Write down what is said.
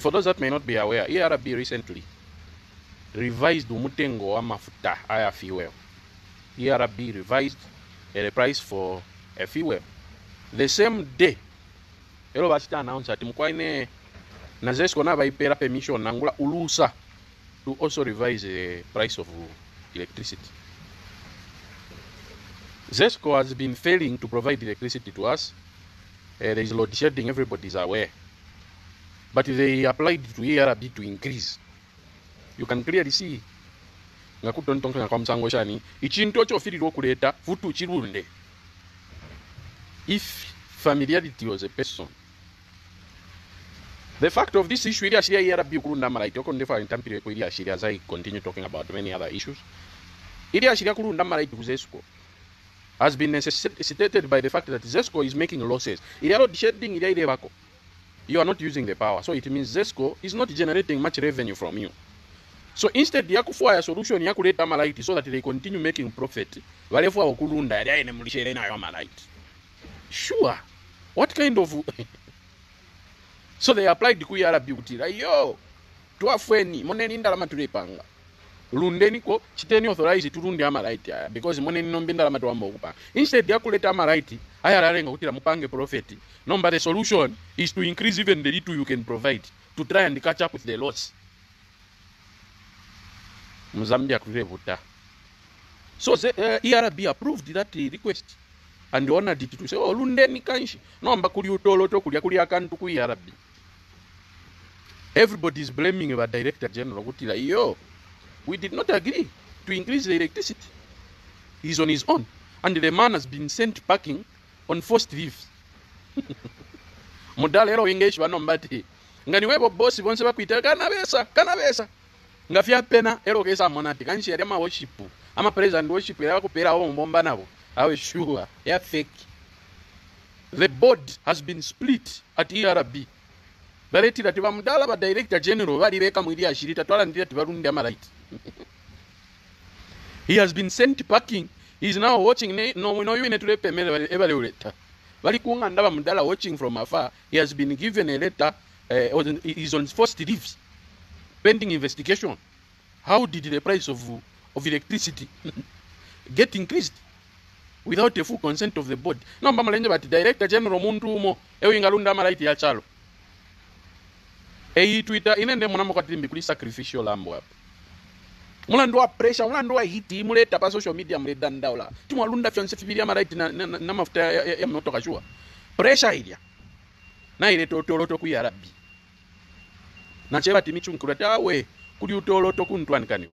For those that may not be aware, ERB recently revised umutengo wa mafuta aya fuel. ERB revised the price for a fuel. The same day, elo bachita announce ati mukwaine na ZESCO na baipera permission nangula ulusa to also revise the price of electricity. ZESCO has been failing to provide electricity to us. There is load shedding, everybody is aware. But they applied to ERB to increase. You can clearly see ngakutontonga kwa msango shani ichinto chofirirwa kuleta futu chirunde. If familiarity was a person, the fact of this issue is ERB kulunda malaiti oko ndefa intampire kwa ili ashiria as I continue talking about many other issues. Ili ashiria kulunda malaiti ku ZESCO has been necessitated by the fact that ZESCO is making losses. Ili load shedding ili ile bako. You are not using the power, so it means ZESCO is not generating much revenue from you. So instead ya kufua solution ya kuleta malaiti so that they continue making profit, walefu okulunda ya ene mulishere na yo malaiti. Sure. What kind of So they applied ku ERB kutira yo tuafweni moneni ndalama tulepanga. Lundeni ko chiteni authorize turunde amalaiti ya because moneni nombe ndalama tuwamba okupa. Instead ya kuleta amalaiti ayararenga kutira mupange profit. No, but the solution is to increase even the little you can provide to try and catch up with the loss. Mzambia kurevuta. So ERB approved that request and honored it to say, oh, lundeni kanshi. No, mba kuli utoloto kuli akantu ku ERB. Everybody is blaming the Director General. Yo, we did not agree to increase the electricity. He's on his own. And the man has been sent packing on forced leave. Mudalero engage banombati. Ngani webo boss bonse bakwita kana besa. Ngafya pena ero kesa monati kanshi yari ama worship. Ama president worship yari bakupera ho mbomba nabo. Awe sure ya fake. The board has been split at ERB. Baleti that bamudala ba Director General bali beka mwili ashirita twala ndira tibarundi amalight. He has been sent packing. He is now watching no you need to pemele evaluate. Valikuanga ndaba mudala watching from afar. He has been given a letter. He is on first leaves pending investigation. How did the price of electricity get increased without the full consent of the board? No, mbamalenje bati Director General muntu umo ewe ingalunda malaiti ya chalo. Twitter inende mwanamo katimbi kuli sacrificial lambo hapo. Mulandu wa pressure, mulandu wa hiti, muleta pa social media muleta ndaula. Tumwalunda fianse fibiria malaiti na mafuta ya mnoto kashua. Pressure ilia. Na ile totoloto ku ERB. Na cheba timichu nkulata we kuli utoloto ku ntwanikani.